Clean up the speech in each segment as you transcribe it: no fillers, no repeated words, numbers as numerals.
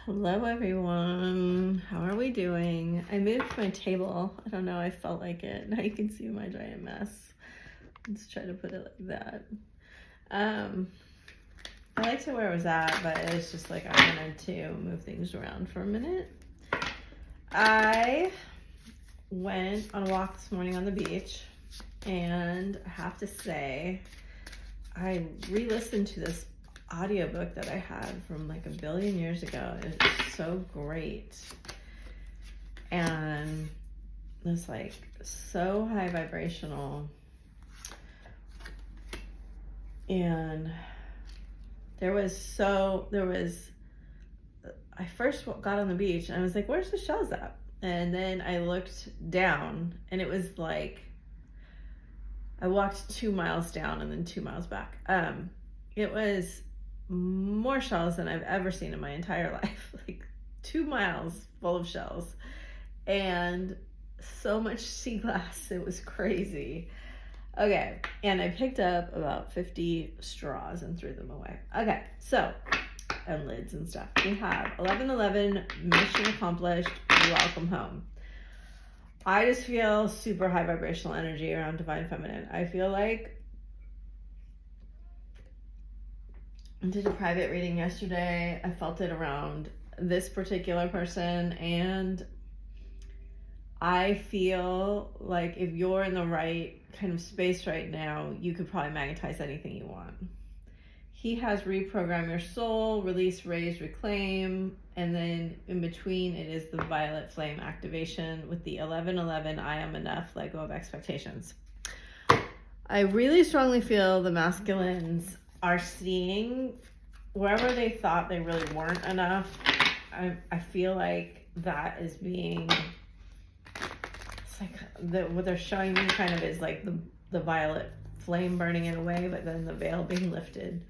Hello everyone, how are we doing? I moved my table. I don't know, I felt like it. Now you can see my giant mess. Let's try to put it like that. I liked it where it was at, but it's just like I wanted to move things around for a minute. I went on a walk this morning on the beach, and I have to say, I re-listened to this audiobook that I had from like a billion years ago. It's so great. And it's like so high vibrational. And I first got on the beach and I was like, where's the shells at? And then I looked down and it was like, I walked 2 miles down and then 2 miles back. It was more shells than I've ever seen in my entire life. Like 2 miles full of shells and so much sea glass. It was crazy. Okay, and I picked up about 50 straws and threw them away. Okay, so, and lids and stuff. We have 1111, mission accomplished, welcome home. I just feel super high vibrational energy around Divine Feminine. I feel like I did a private reading yesterday. I felt it around this particular person, and I feel like if you're in the right kind of space right now, you could probably magnetize anything you want. He has reprogram your soul, release, raise, reclaim, and then in between it is the violet flame activation with the 1111 I am enough, let go of expectations. I really strongly feel the masculines are seeing wherever they thought they really weren't enough. I feel like that is being, it's like what they're showing me kind of is like the violet flame burning it away, but then the veil being lifted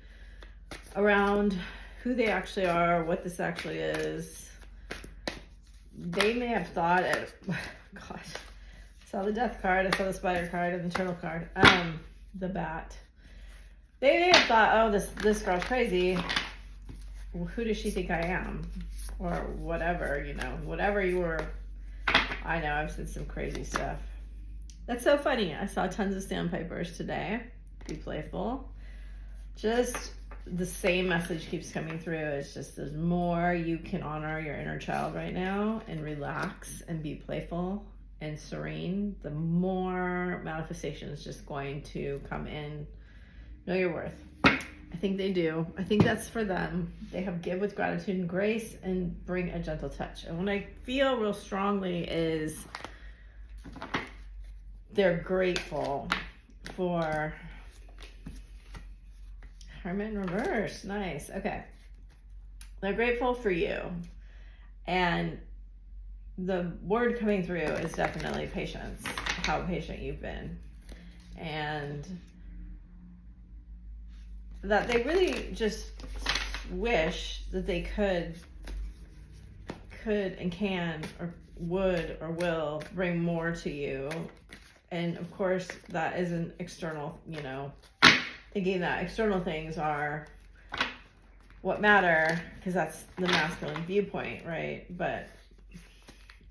around who they actually are, what this actually is. They may have thought it, gosh, I saw the death card, I saw the spider card, and the turtle card, the bat. They may have thought, oh, this girl's crazy. Who does she think I am? Or whatever, whatever you were. I know, I've said some crazy stuff. That's so funny. I saw tons of sandpipers today. Be playful. Just the same message keeps coming through. It's just there's more you can honor your inner child right now and relax and be playful and serene. The more manifestation is just going to come in. Know your worth. I think they do. I think that's for them. They have give with gratitude and grace and bring a gentle touch. And what I feel real strongly is they're grateful for Hermit in reverse. Nice. Okay. They're grateful for you. And the word coming through is definitely patience. How patient you've been. And that they really just wish that they could and can or would or will bring more to you. And of course that isn't external, thinking that external things are what matter, because that's the masculine viewpoint, right? But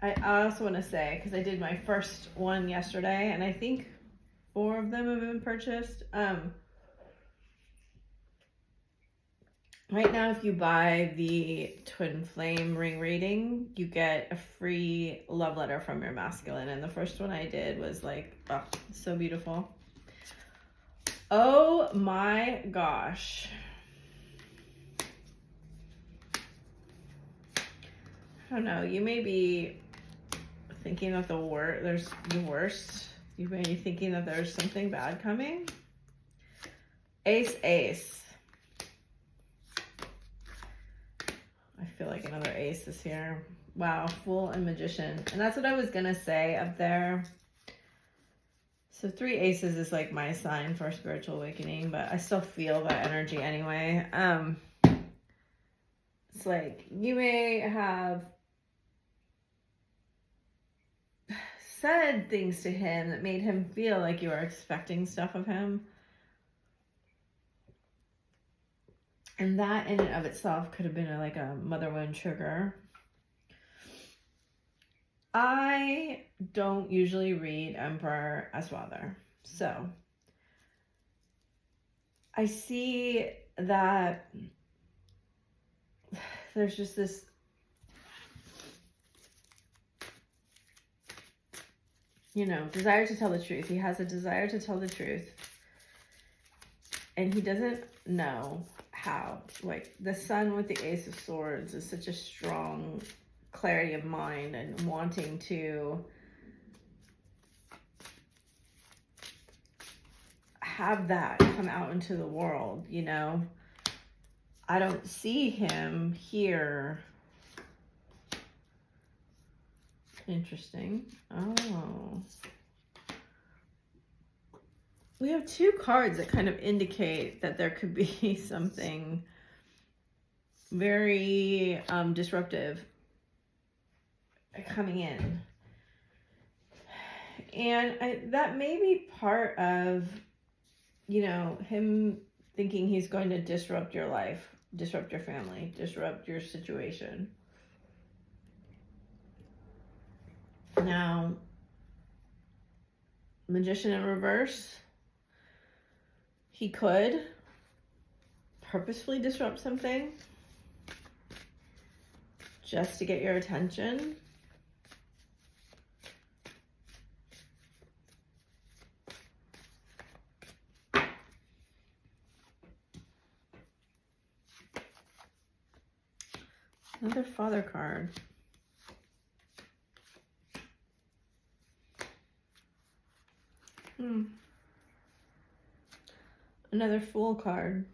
I also want to say, because I did my first one yesterday and I think 4 of them have been purchased. Right now, if you buy the Twin Flame Ring reading, you get a free love letter from your masculine. And the first one I did was like, oh, so beautiful. Oh my gosh. I don't know. You may be thinking that there's the worst. You may be thinking that there's something bad coming. Ace. I feel like another ace is here. Wow, Fool and Magician. And that's what I was gonna say up there. So 3 aces is like my sign for spiritual awakening, but I still feel that energy anyway. It's like you may have said things to him that made him feel like you were expecting stuff of him. And that in and of itself could have been like a mother wound trigger. I don't usually read Emperor as Father. So I see that there's just this desire to tell the truth. He has a desire to tell the truth. And he doesn't know how. Like, the Sun with the Ace of Swords is such a strong clarity of mind and wanting to have that come out into the world, I don't see him here. Interesting. Oh. We have two cards that kind of indicate that there could be something very disruptive coming in. And that may be part of, him thinking he's going to disrupt your life, disrupt your family, disrupt your situation. Now, Magician in reverse, he could purposefully disrupt something just to get your attention. Another Father card. Another Fool card.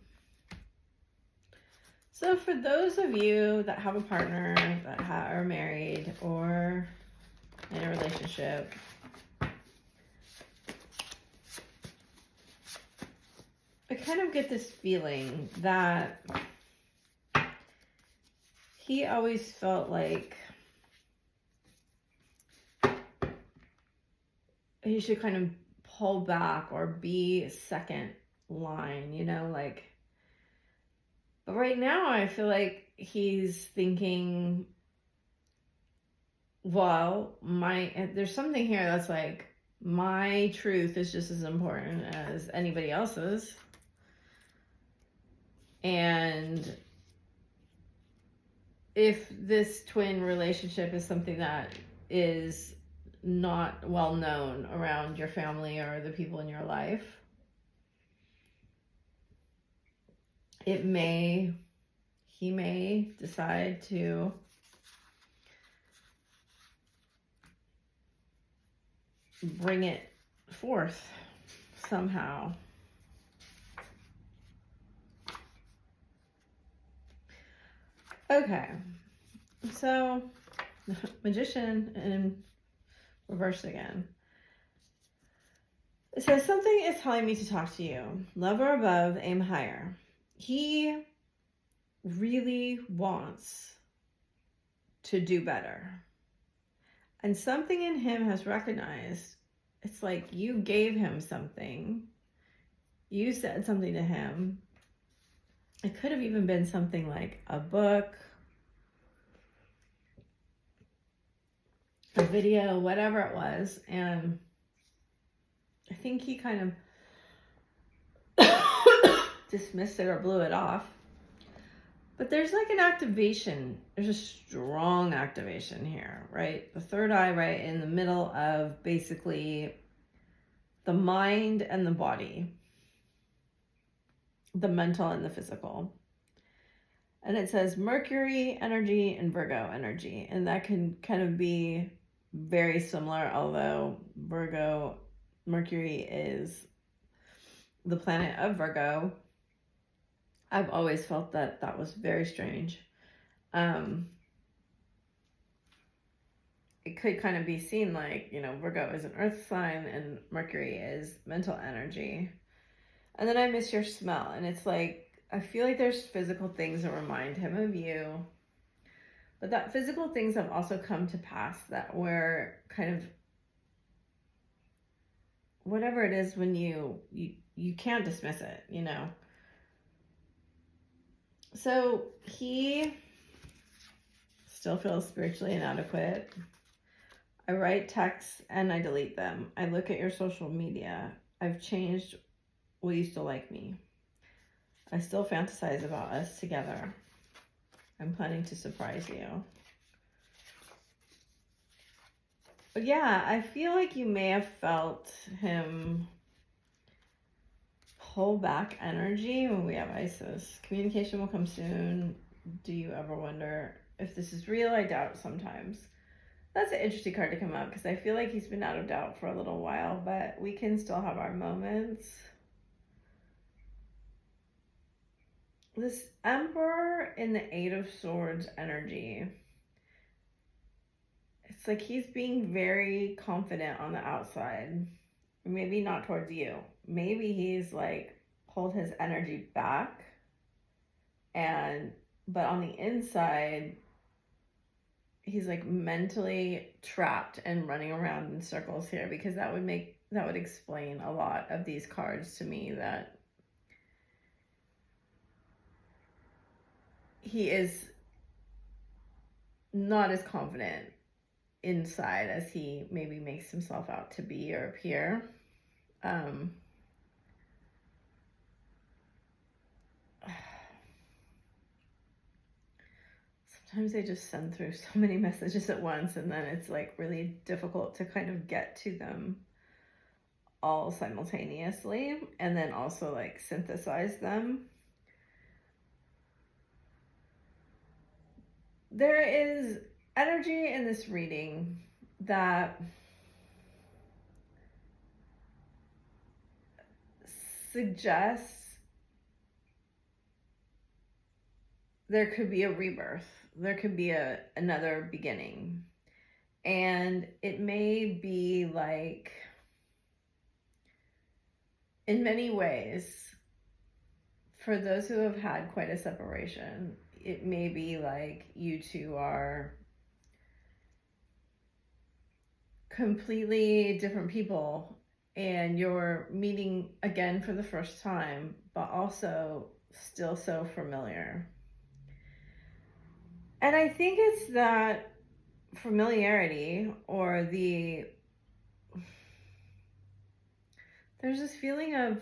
So for those of you that have a partner, that are married or in a relationship, I kind of get this feeling that he always felt like he should kind of pull back or be second line, but right now I feel like he's thinking, well, there's something here that's like, my truth is just as important as anybody else's. And if this twin relationship is something that is not well known around your family or the people in your life, he may decide to bring it forth somehow. Okay, so Magician in reverse again. It says, something is telling me to talk to you. Lover above, aim higher. He really wants to do better. And something in him has recognized, it's like you gave him something. You said something to him. It could have even been something like a book, a video, whatever it was. And I think he kind of dismissed it or blew it off. But there's like an activation. There's a strong activation here, right? The third eye right in the middle of basically the mind and the body, the mental and the physical. And it says Mercury energy and Virgo energy. And that can kind of be very similar, although Mercury is the planet of Virgo. I've always felt that was very strange. It could kind of be seen like, Virgo is an earth sign and Mercury is mental energy. And then I miss your smell. And it's like, I feel like there's physical things that remind him of you. But that physical things have also come to pass that were kind of, whatever it is, when you can't dismiss it, So he still feels spiritually inadequate. I write texts and I delete them. I look at your social media. I've changed. Will you still like me? I still fantasize about us together. I'm planning to surprise you. But yeah, I feel like you may have felt him pull back energy when we have Isis. Communication will come soon. Do you ever wonder if this is real? I doubt sometimes. That's an interesting card to come up because I feel like he's been out of doubt for a little while, but we can still have our moments. This Emperor in the Eight of Swords energy, it's like he's being very confident on the outside. Maybe not towards you. Maybe he's like pulled his energy back, but on the inside, he's like mentally trapped and running around in circles here, because that would explain a lot of these cards to me, that he is not as confident inside as he maybe makes himself out to be or appear. Sometimes they just send through so many messages at once, and then it's like really difficult to kind of get to them all simultaneously and then also like synthesize them. There is energy in this reading that suggests there could be a rebirth. There could be another beginning. And it may be like, in many ways, for those who have had quite a separation, it may be like you two are completely different people and you're meeting again for the first time, but also still so familiar. And I think it's that familiarity, or there's this feeling of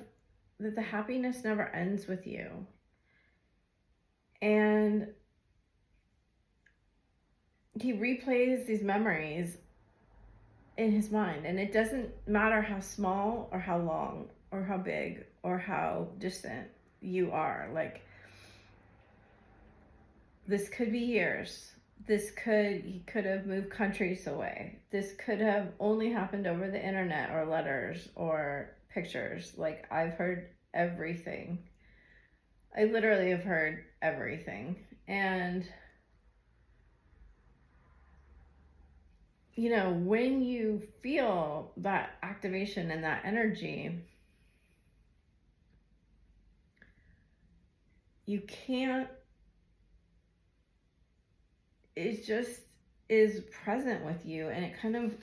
that the happiness never ends with you. And he replays these memories in his mind, and it doesn't matter how small or how long or how big or how distant you are. Like, this could be years. He could have moved countries away. This could have only happened over the internet or letters or pictures. Like, I've heard everything. I literally have heard everything. And, you know, when you feel that activation and that energy, you can't, it just is present with you. And it kind of,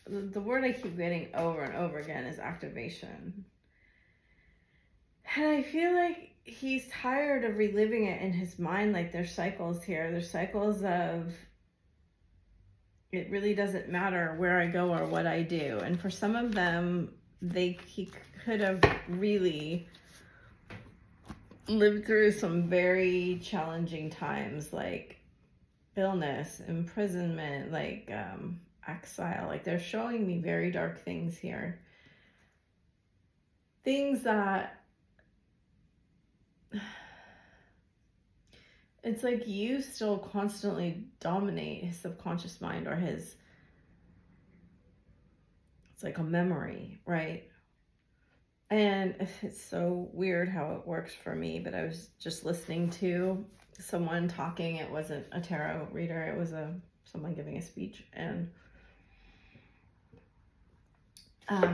the word I keep getting over and over again is activation. And I feel like he's tired of reliving it in his mind. Like, there's cycles here. There's cycles of, it really doesn't matter where I go or what I do. And for some of them, he could have really lived through some very challenging times, like illness, imprisonment, like exile. Like, they're showing me very dark things here. Things that, it's like you still constantly dominate his subconscious mind, or it's like a memory, right? And it's so weird how it works for me, but I was just listening to someone talking. It wasn't a tarot reader, it was someone giving a speech, and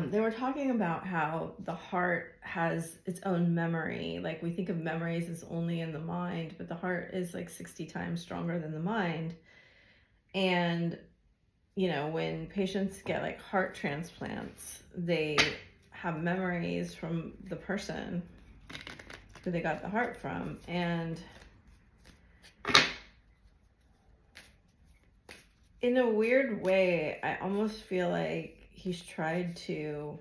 they were talking about how the heart has its own memory. Like, we think of memories as only in the mind, but the heart is like 60 times stronger than the mind. And, you know, when patients get like heart transplants, they have memories from the person who they got the heart from. And in a weird way, I almost feel like he's tried to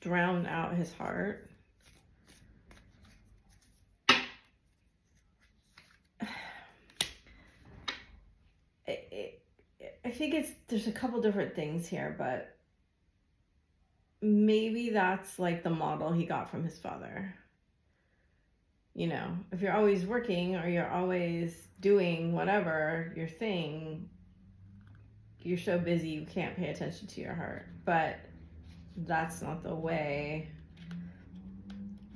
drown out his heart. I think there's a couple different things here, but maybe that's like the model he got from his father. You know, if you're always working or you're always doing whatever your thing, you're so busy you can't pay attention to your heart. But that's not the way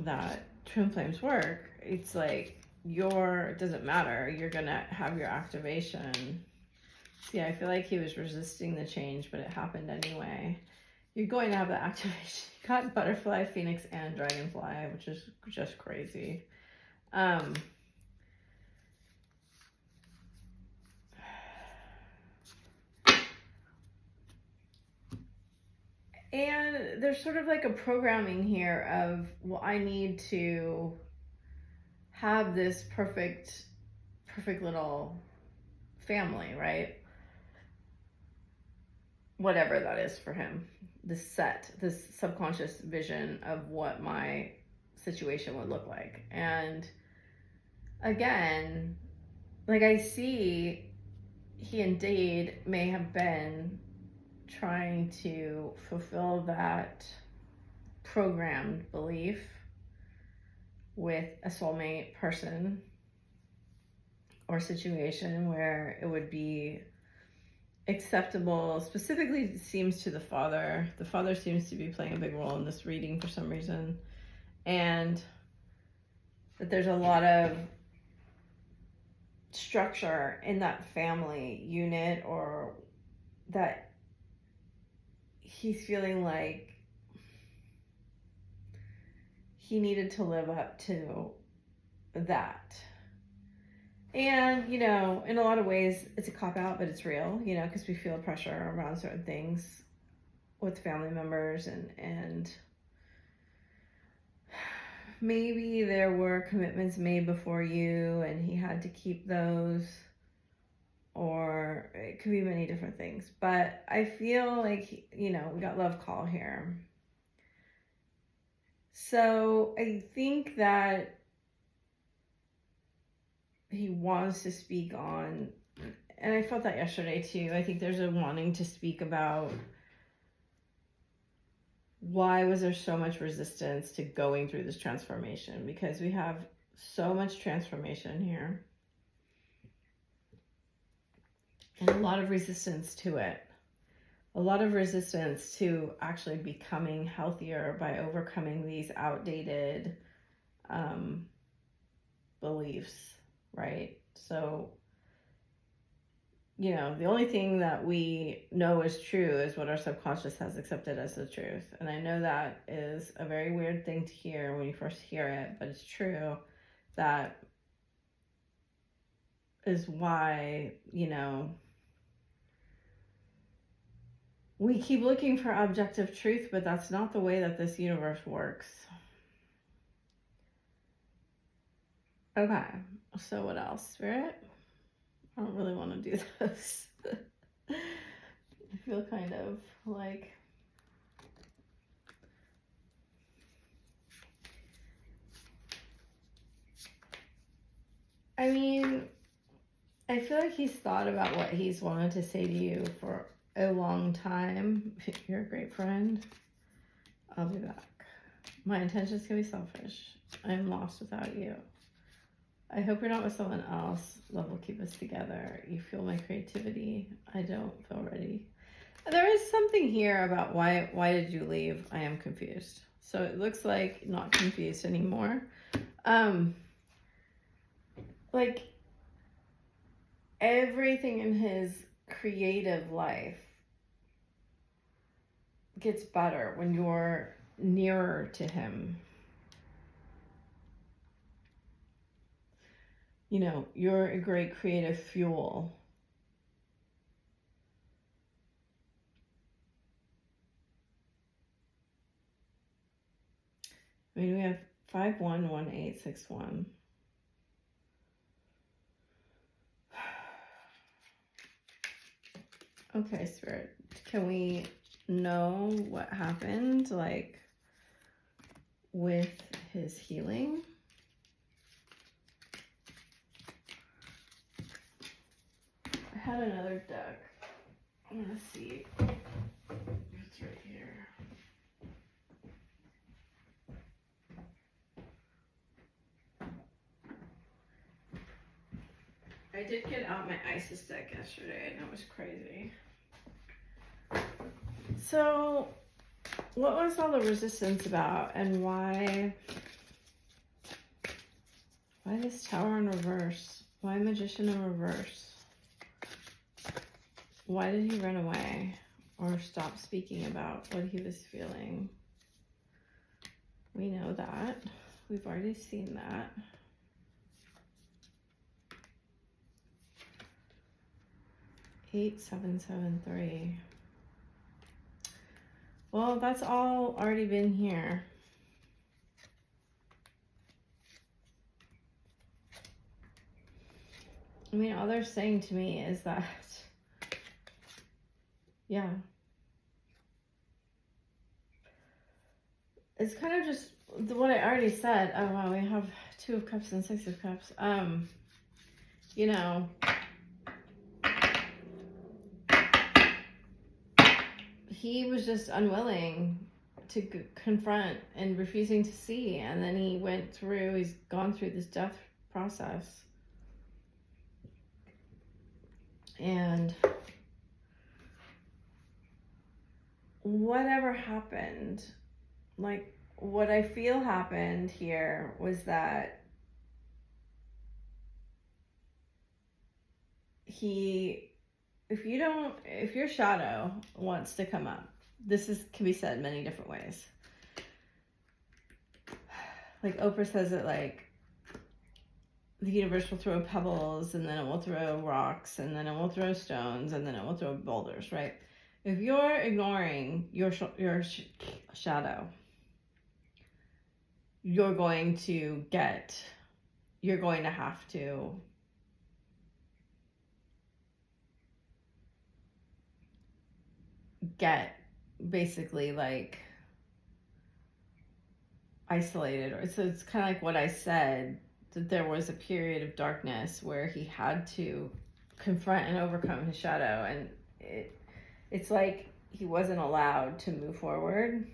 that twin flames work. It's like it doesn't matter, you're gonna have your activation. See, I feel like he was resisting the change, but it happened anyway. You're going to have the activation. You got butterfly, phoenix, and dragonfly, which is just crazy. And there's sort of like a programming here of, well, I need to have this perfect little family, right? Whatever that is for him, this subconscious vision of what my situation would look like. And again, like, I see he indeed may have been trying to fulfill that programmed belief with a soulmate person or situation where it would be acceptable. Specifically, it seems to the father. The father seems to be playing a big role in this reading for some reason. And that there's a lot of structure in that family unit, or that he's feeling like he needed to live up to that. And, you know, in a lot of ways, it's a cop-out, but it's real, you know, because we feel pressure around certain things with family members, and maybe there were commitments made before you and he had to keep those, or it could be many different things. But I feel like, you know, we got love call here. So I think that he wants to speak on, and I felt that yesterday too, I think there's a wanting to speak about why was there so much resistance to going through this transformation, because we have so much transformation here and a lot of resistance to it, a lot of resistance to actually becoming healthier by overcoming these outdated beliefs, right? So, you know, the only thing that we know is true is what our subconscious has accepted as the truth. And I know that is a very weird thing to hear when you first hear it, but it's true. That is why, you know, we keep looking for objective truth, but that's not the way that this universe works. Okay, so what else, Spirit? I don't really want to do this. I feel kind of like, I mean, I feel like he's thought about what he's wanted to say to you for a long time. You're a great friend. I'll be back. My intentions can be selfish. I'm lost without you. I hope you're not with someone else. Love will keep us together. You fuel my creativity. I don't feel ready. There is something here about why did you leave? I am confused. So it looks like not confused anymore. Like everything in his creative life gets better when you're nearer to him. You know, you're a great creative fuel. I mean, we have 511861. Okay, Spirit, can we know what happened, like, with his healing? I had another deck. I'm gonna see. It's right here. I did get out my Isis deck yesterday, and it was crazy. So, what was all the resistance about, and why this Tower in reverse? Why Magician in reverse? Why did he run away or stop speaking about what he was feeling? We know that. We've already seen that. Eight, 7, 7, 3. Well, that's all already been here. I mean, all they're saying to me is that, yeah. It's kind of just what I already said. Oh, wow, we have 2 of Cups and 6 of Cups. You know, he was just unwilling to confront and refusing to see. And then he's gone through this death process. And whatever happened, like, what I feel happened here was that if your shadow wants to come up, can be said many different ways. Like Oprah says it, like, the universe will throw pebbles, and then it will throw rocks, and then it will throw stones, and then it will throw boulders, right? If you're ignoring your shadow, you're going to have to get basically, like, isolated. Or so it's kind of like what I said, that there was a period of darkness where he had to confront and overcome his shadow, and it's like he wasn't allowed to move forward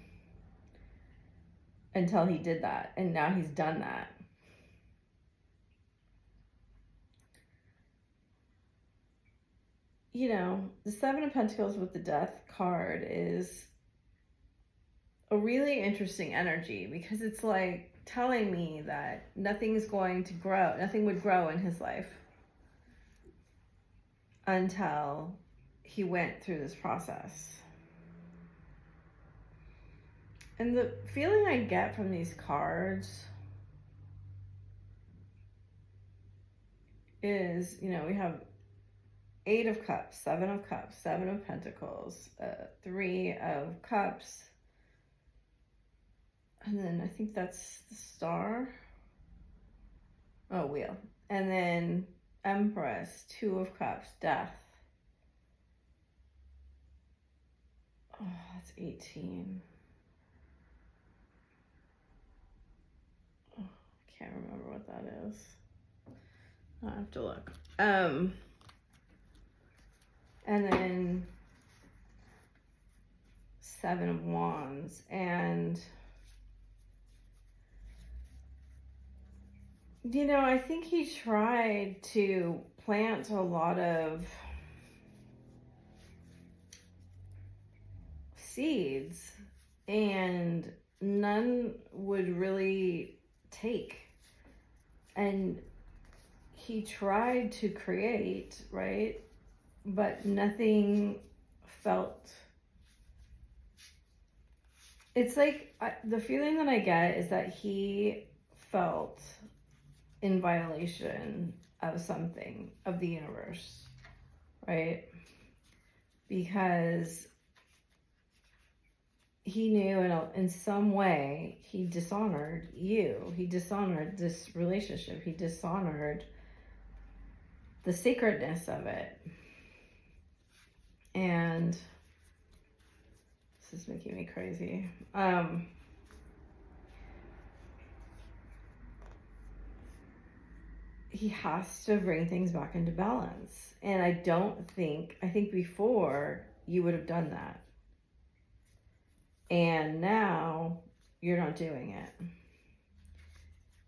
until he did that, and now he's done that. You know, the 7 of Pentacles with the Death card is a really interesting energy, because it's like telling me that nothing would grow in his life until he went through this process. And the feeling I get from these cards is, you know, we have 8 of Cups, 7 of Cups, 7 of Pentacles, 3 of Cups, and then I think that's the Star. Oh, Wheel. And then Empress, 2 of Cups, Death. Oh, that's 18. Oh, I can't remember what that is. I have to look. And then 7 of Wands. And, you know, I think he tried to plant a lot of seeds, and none would really take. And he tried to create, right? But nothing felt. It's like, the feeling that I get is that he felt in violation of something, of the universe, right? Because he knew in some way he dishonored you. He dishonored this relationship. He dishonored the sacredness of it. And this is making me crazy. He has to bring things back into balance. And I think before you would have done that. And now you're not doing it.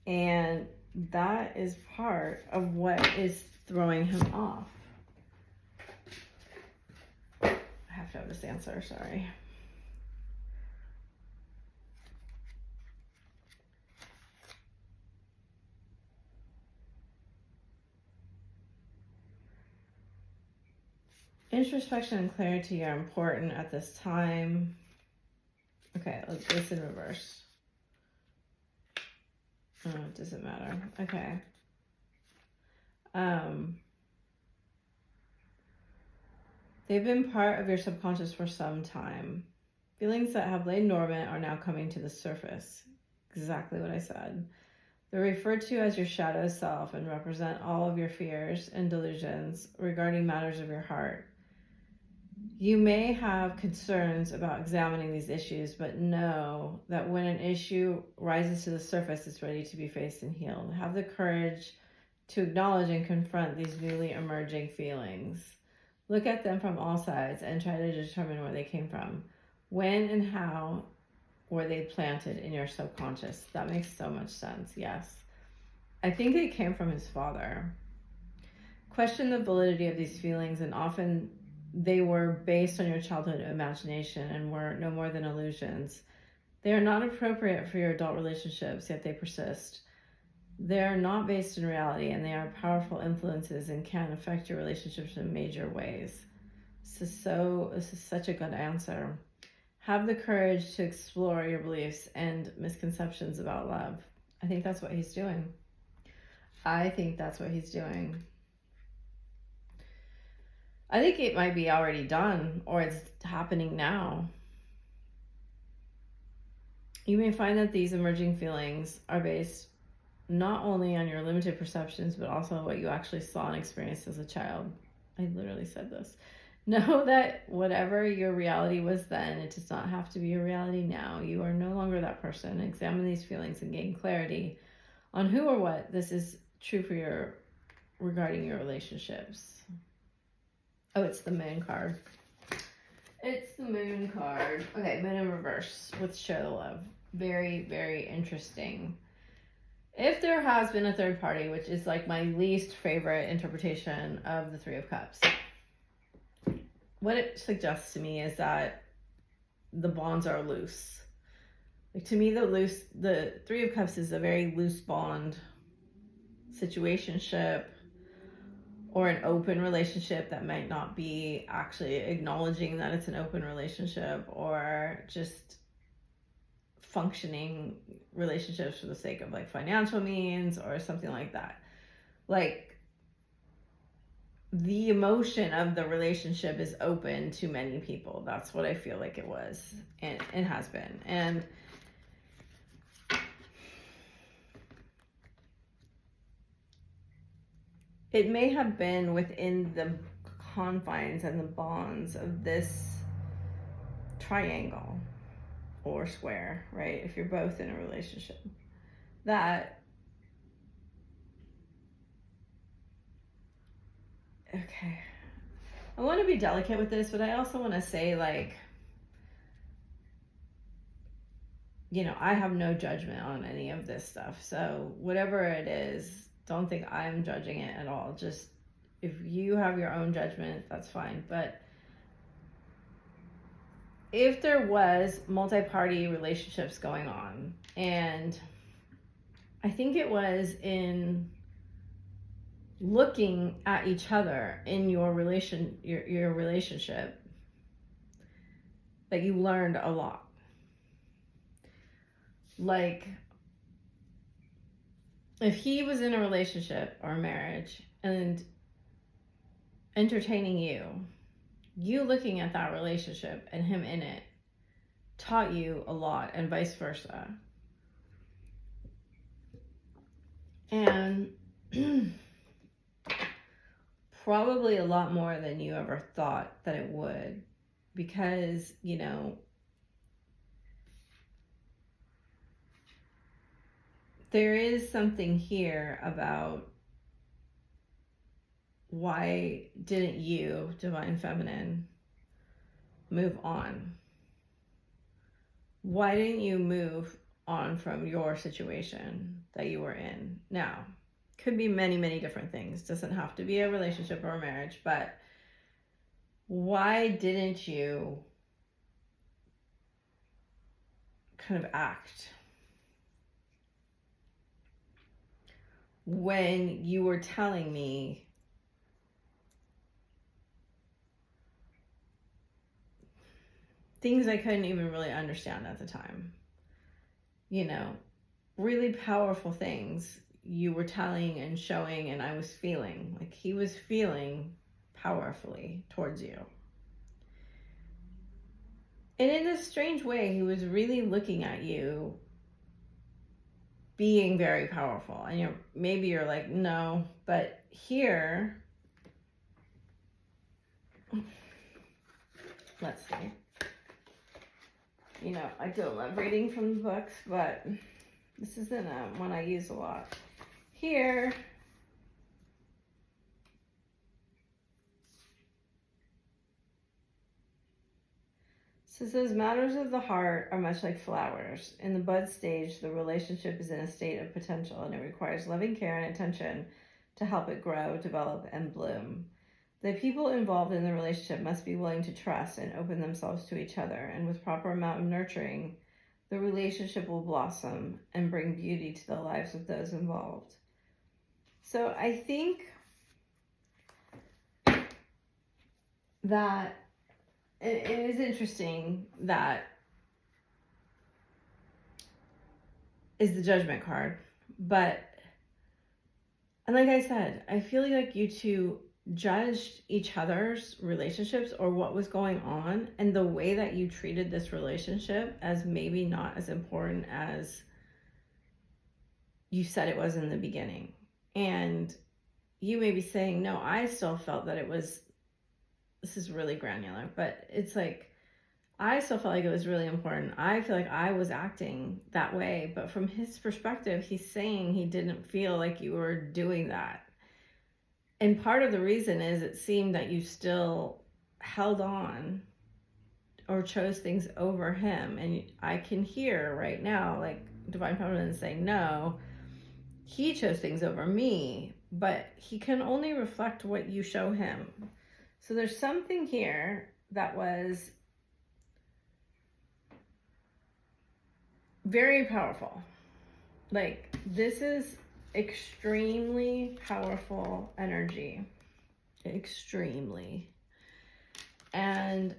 And that is part of what is throwing him off. I have to have this answer, sorry. Introspection and clarity are important at this time. Okay, let's do this in reverse. Oh, it doesn't matter. Okay. They've been part of your subconscious for some time. Feelings that have lain dormant are now coming to the surface. Exactly what I said. They're referred to as your shadow self and represent all of your fears and delusions regarding matters of your heart. You may have concerns about examining these issues, but know that when an issue rises to the surface, it's ready to be faced and healed. Have the courage to acknowledge and confront these newly emerging feelings. Look at them from all sides and try to determine where they came from. When and how were they planted in your subconscious? That makes so much sense, yes. I think it came from his father. Question the validity of these feelings, and often they were based on your childhood imagination and were no more than illusions. They are not appropriate for your adult relationships, yet they persist. They are not based in reality, and they are powerful influences and can affect your relationships in major ways. This is such a good answer. Have the courage to explore your beliefs and misconceptions about love. I think that's what he's doing. I think it might be already done, or it's happening now. You may find that these emerging feelings are based not only on your limited perceptions, but also what you actually saw and experienced as a child. I literally said this. Know that whatever your reality was then, it does not have to be your reality now. You are no longer that person. Examine these feelings and gain clarity on who or what this is true for regarding your relationships. Oh, it's the moon card. It's the moon card. Okay, moon in reverse with show the love. Very, very interesting. If there has been a third party, which is like my least favorite interpretation of the Three of Cups, what it suggests to me is that the bonds are loose. Like, to me, the Three of Cups is a very loose bond, situationship, or an open relationship that might not be actually acknowledging that it's an open relationship, or just functioning relationships for the sake of like financial means or something like that. Like, the emotion of the relationship is open to many people. That's what I feel like it was, and it has been. And it may have been within the confines and the bonds of this triangle or square, right? If you're both in a relationship, that, okay, I want to be delicate with this, but I also want to say, like, you know, I have no judgment on any of this stuff. So whatever it is, don't think I'm judging it at all. Just, if you have your own judgment, that's fine. But if there was multi-party relationships going on, and I think it was in looking at each other in your relationship that you learned a lot. Like, if he was in a relationship or a marriage and entertaining you looking at that relationship and him in it, taught you a lot, and vice versa. And probably a lot more than you ever thought that it would, because, you know, there is something here about why didn't you, Divine Feminine, move on? Why didn't you move on from your situation that you were in? Now, could be many, many different things. Doesn't have to be a relationship or a marriage, but why didn't you kind of act when you were telling me things I couldn't even really understand at the time? You know, really powerful things you were telling and showing, and I was feeling like he was feeling powerfully towards you. And in this strange way, he was really looking at you being very powerful. And maybe you're like, no, but here, let's see. You know, I don't love reading from the books, but this isn't one I use a lot. Here, so it says, matters of the heart are much like flowers. In the bud stage, the relationship is in a state of potential, and it requires loving care and attention to help it grow, develop, and bloom. The people involved in the relationship must be willing to trust and open themselves to each other, and with proper amount of nurturing, the relationship will blossom and bring beauty to the lives of those involved. So I think that it is interesting that is the Judgment card, but, and like I said, I feel like you two judged each other's relationships or what was going on, and the way that you treated this relationship as maybe not as important as you said it was in the beginning. And you may be saying, no, I still felt that it was, this is really granular, but it's like, I still felt like it was really important. I feel like I was acting that way, but from his perspective, he's saying he didn't feel like you were doing that. And part of the reason is it seemed that you still held on or chose things over him. And I can hear right now, like Divine Feminine saying, no, he chose things over me, but he can only reflect what you show him. So there's something here that was very powerful. Like, this is extremely powerful energy. Extremely. And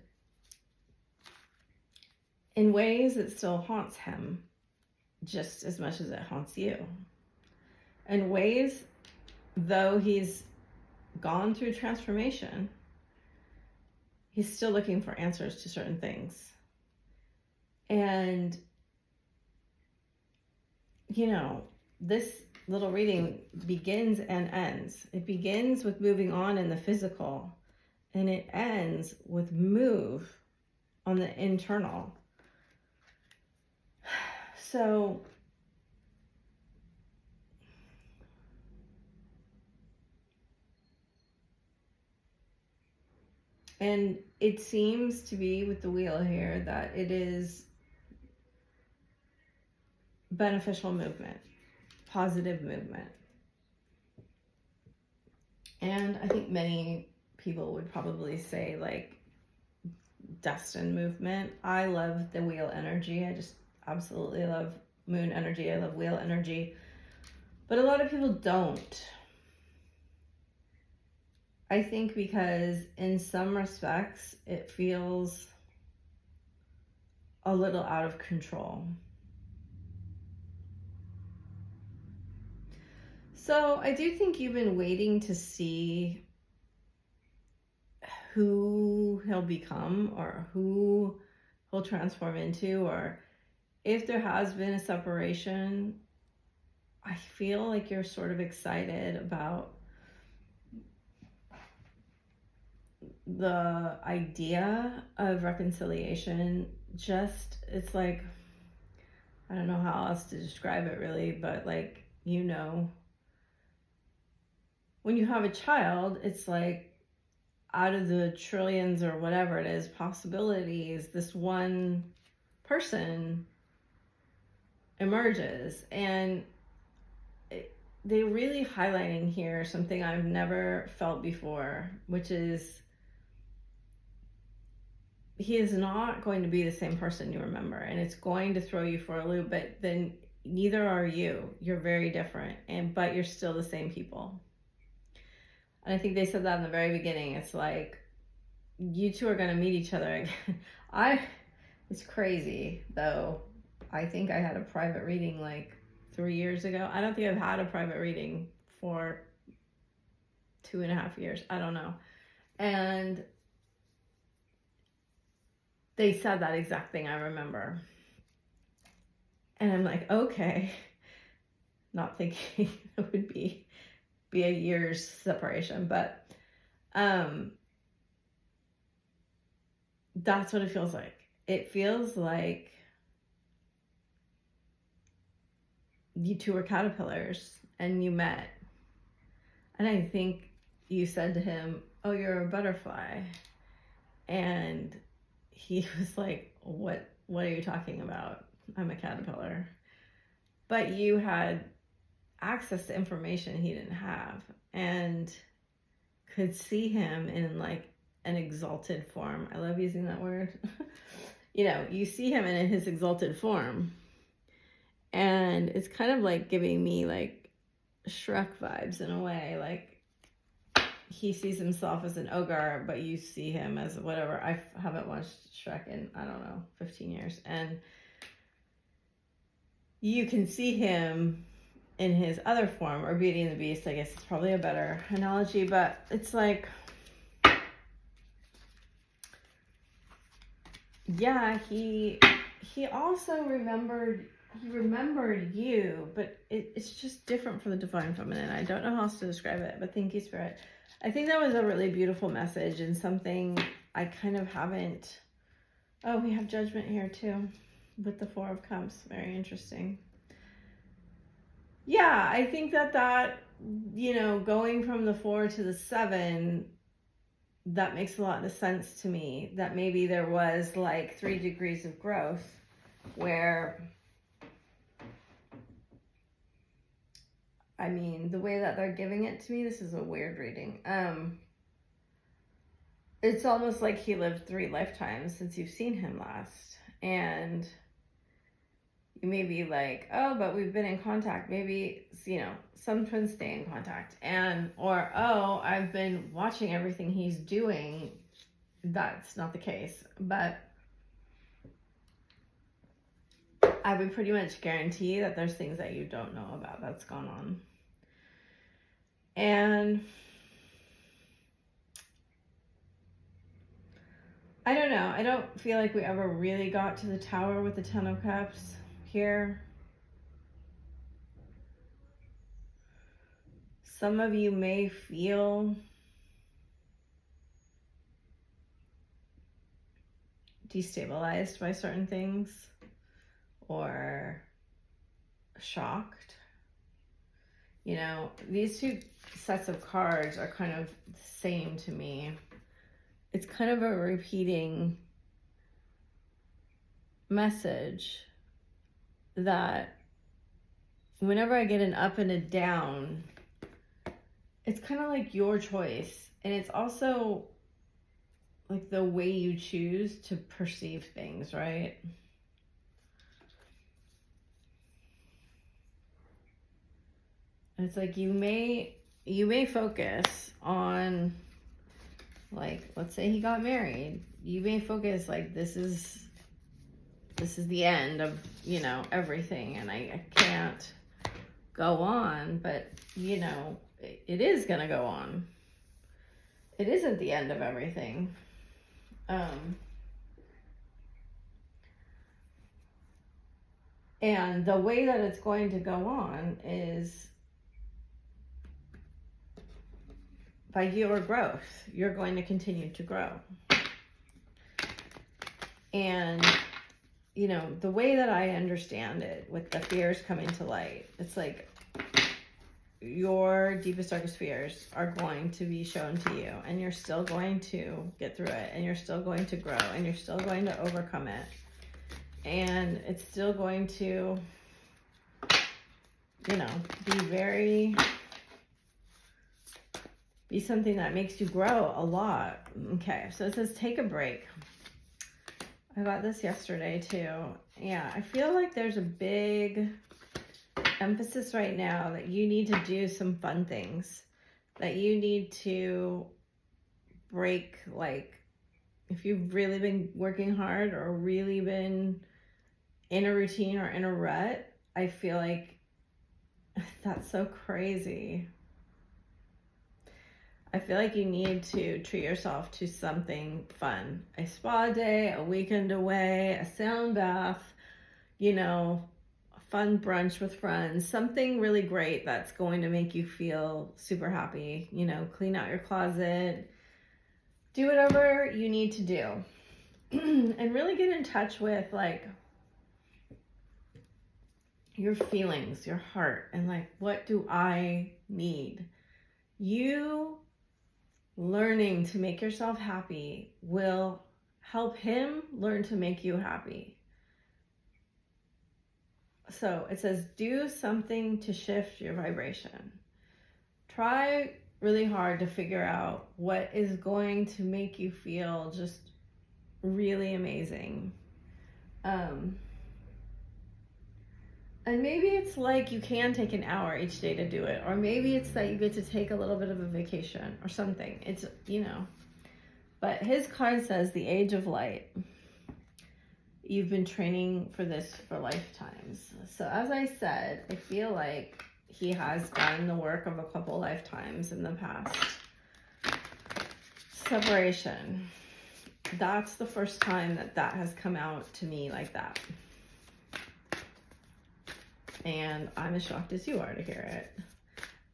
in ways it still haunts him just as much as it haunts you. In ways, though he's gone through transformation, he's still looking for answers to certain things. And, you know, this little reading begins and ends. It begins with moving on in the physical, and it ends with move on the internal. So, and it seems to be with the wheel here that it is beneficial movement, positive movement. And I think many people would probably say like destined movement. I love the wheel energy. I just absolutely love moon energy. I love wheel energy. But a lot of people don't. I think because in some respects it feels a little out of control. So I do think you've been waiting to see who he'll become or who he'll transform into, or if there has been a separation, I feel like you're sort of excited about the idea of reconciliation. Just, it's like, I don't know how else to describe it really, but like, you know, when you have a child, it's like out of the trillions or whatever it is possibilities, this one person emerges. And they're really highlighting here something I've never felt before, which is he is not going to be the same person you remember, and it's going to throw you for a loop, but then neither are you. You're very different, but you're still the same people. And I think they said that in the very beginning. It's like, you two are going to meet each other. It's crazy though. I think I had a private reading like 3 years ago. I don't think I've had a private reading for 2.5 years. I don't know. And they said that exact thing, I remember. And I'm like, okay. Not thinking it would be a year's separation, but that's what it feels like. It feels like you two were caterpillars and you met. And I think you said to him, oh, you're a butterfly. And he was like, what are you talking about? I'm a caterpillar. But you had access to information he didn't have, and could see him in like an exalted form. I love using that word. You know, you see him in his exalted form. And it's kind of like giving me like Shrek vibes in a way. Like, he sees himself as an ogre, but you see him as whatever. I haven't watched Shrek in, I don't know, 15 years. And you can see him in his other form, or Beauty and the Beast, I guess it's probably a better analogy. But it's like, yeah, he also remembered you, but it's just different from the Divine Feminine. I don't know how else to describe it, but thank you, Spirit. I think that was a really beautiful message, and something I kind of haven't. Oh, we have Judgment here too with the Four of Cups. Very interesting. Yeah, I think that you know, going from the 4 to the 7, that makes a lot of sense to me. That maybe there was like 3 degrees of growth where, I mean, the way that they're giving it to me, this is a weird reading. It's almost like he lived 3 lifetimes since you've seen him last. And you may be like, oh, but we've been in contact. Maybe, you know, some twins stay in contact. Or, oh, I've been watching everything he's doing. That's not the case. But I would pretty much guarantee that there's things that you don't know about that's gone on. And I don't know. I don't feel like we ever really got to the Tower with the 10 of Cups here. Some of you may feel destabilized by certain things or shocked. You know, these 2 sets of cards are kind of the same to me. It's kind of a repeating message that whenever I get an up and a down, it's kind of like your choice. And it's also like the way you choose to perceive things, right? It's like you may focus on, like, let's say he got married. You may focus like, this is the end of, you know, everything, and I can't go on. But, you know, it is going to go on. It isn't the end of everything. And the way that it's going to go on is by your growth. You're going to continue to grow. And, you know, the way that I understand it with the fears coming to light, it's like your deepest, darkest fears are going to be shown to you, and you're still going to get through it, and you're still going to grow, and you're still going to overcome it. And it's still going to, you know, be something that makes you grow a lot. Okay, so it says take a break. I got this yesterday too. Yeah, I feel like there's a big emphasis right now that you need to do some fun things, that you need to break, like if you've really been working hard or really been in a routine or in a rut, I feel like that's so crazy. I feel like you need to treat yourself to something fun. A spa day, a weekend away, a sound bath, you know, a fun brunch with friends, something really great that's going to make you feel super happy. You know, clean out your closet, do whatever you need to do. And really get in touch with like your feelings, your heart, and like, what do I need? You learning to make yourself happy will help him learn to make you happy. So it says, do something to shift your vibration. Try really hard to figure out what is going to make you feel just really amazing. And maybe it's like you can take an hour each day to do it. Or maybe it's that you get to take a little bit of a vacation or something. It's, you know. But his card says the age of light. You've been training for this for lifetimes. So as I said, I feel like he has done the work of a couple lifetimes in the past. Separation. That's the first time that has come out to me like that. And I'm as shocked as you are to hear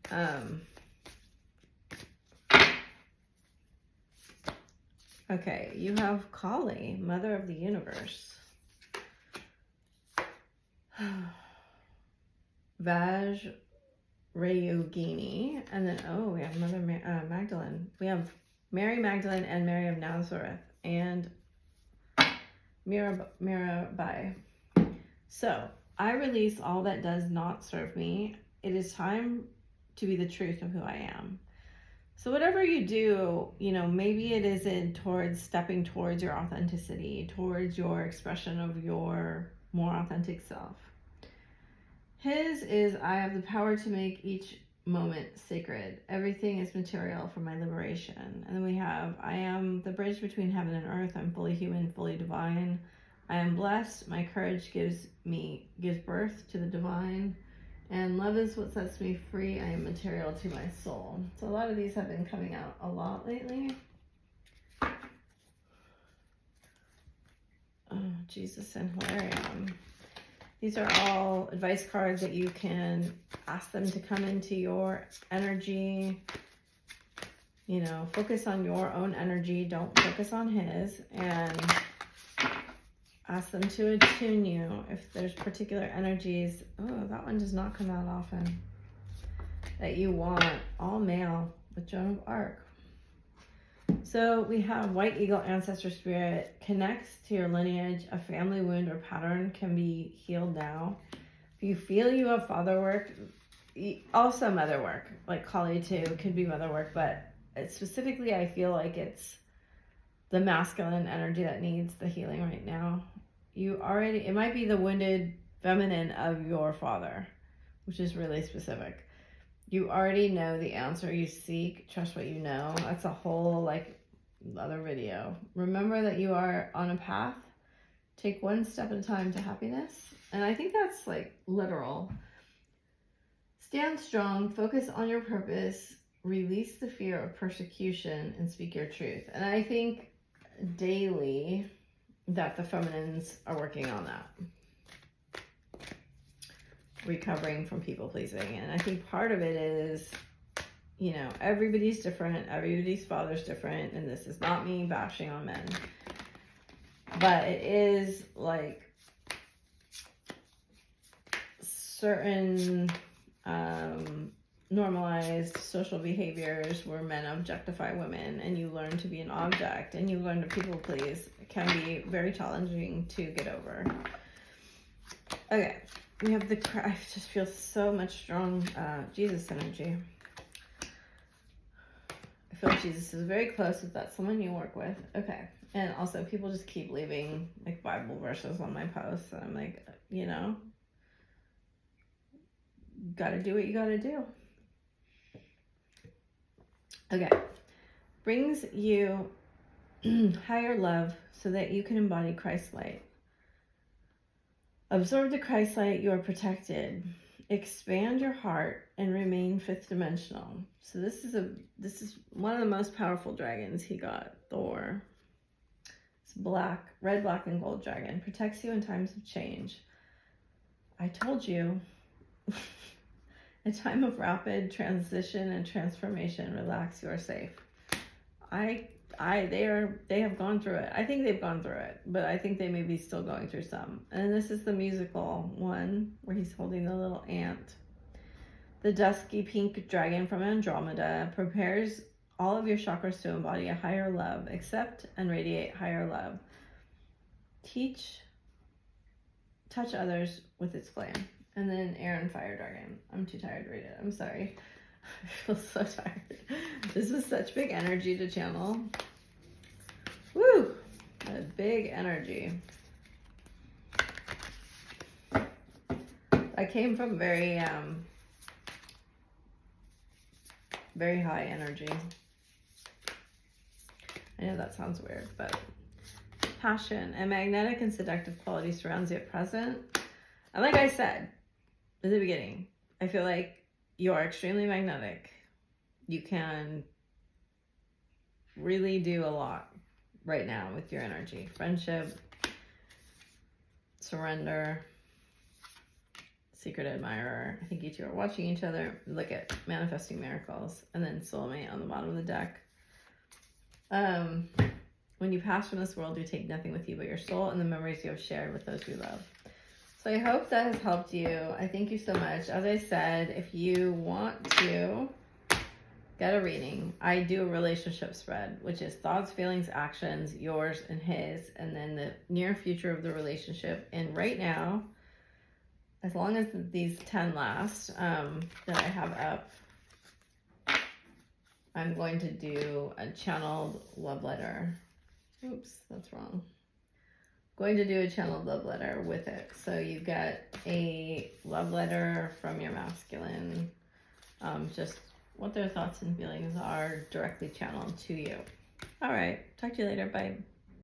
it. Okay, you have Kali, Mother of the Universe. Vajrayogini. And then, we have Mother Magdalene. We have Mary Magdalene and Mary of Nazareth. And Mirabai. So, I release all that does not serve me. It is time to be the truth of who I am. So whatever you do, you know, maybe it isn't towards stepping towards your authenticity, towards your expression of your more authentic self. His is, I have the power to make each moment sacred. Everything is material for my liberation. And then we have, I am the bridge between heaven and earth. I'm fully human, fully divine. I am blessed. My courage gives birth to the divine. And love is what sets me free. I am material to my soul. So a lot of these have been coming out a lot lately. Oh, Jesus and Hilarion. These are all advice cards that you can ask them to come into your energy. You know, focus on your own energy. Don't focus on his. And ask them to attune you if there's particular energies. Oh, that one does not come out often. That you want. All male with Joan of Arc. So we have White Eagle Ancestor Spirit. Connects to your lineage. A family wound or pattern can be healed now. If you feel you have father work, also mother work, like Kali too, could be mother work, but specifically I feel like it's the masculine energy that needs the healing right now. It might be the wounded feminine of your father, which is really specific. You already know the answer you seek. Trust what you know. That's a whole other video. Remember that you are on a path. Take one step at a time to happiness. And I think that's literal. Stand strong. Focus on your purpose. Release the fear of persecution and speak your truth. And I think daily that the feminines are working on that. recovering from people pleasing. And I think part of it is, you know, everybody's different, everybody's father's different, and this is not me bashing on men, but it is like certain normalized social behaviors where men objectify women and you learn to be an object and you learn to people please. It can be very challenging to get over. Okay, we have I just feel so much strong Jesus energy. I feel like Jesus is very close if that's someone you work with. Okay, and also people just keep leaving like Bible verses on my posts. I'm like, you know, gotta do what you gotta do. Okay, brings you higher love so that you can embody Christ's light. Absorb the Christ light, you are protected. Expand your heart and remain fifth dimensional. So this is one of the most powerful dragons he got, Thor. It's red, black, and gold dragon. Protects you in times of change. I told you. A time of rapid transition and transformation. Relax, you are safe. They have gone through it. I think they've gone through it, but I think they may be still going through some. And this is the musical one where he's holding the little ant. The dusky pink dragon from Andromeda prepares all of your chakras to embody a higher love. Accept and radiate higher love. Touch others with its flame. And then air and fire dragon. I'm too tired to read it. I'm sorry. I feel so tired. This was such big energy to channel. Woo! A big energy. I came from very high energy. I know that sounds weird, but passion. A magnetic and seductive quality surrounds you at present. And like I said at the beginning, I feel like you are extremely magnetic. You can really do a lot right now with your energy. Friendship, surrender, secret admirer. I think you two are watching each other. Look at manifesting miracles. And then soulmate on the bottom of the deck. When you pass from this world, you take nothing with you but your soul and the memories you have shared with those you love. So I hope that has helped you. I thank you so much. As I said, if you want to get a reading, I do a relationship spread, which is thoughts, feelings, actions, yours and his, and then the near future of the relationship. And right now, as long as these 10 last that I have up, I'm going to do a channeled love letter. Oops, that's wrong. Going to do a channeled love letter with it. So you get a love letter from your masculine, just what their thoughts and feelings are directly channeled to you. All right, talk to you later. Bye.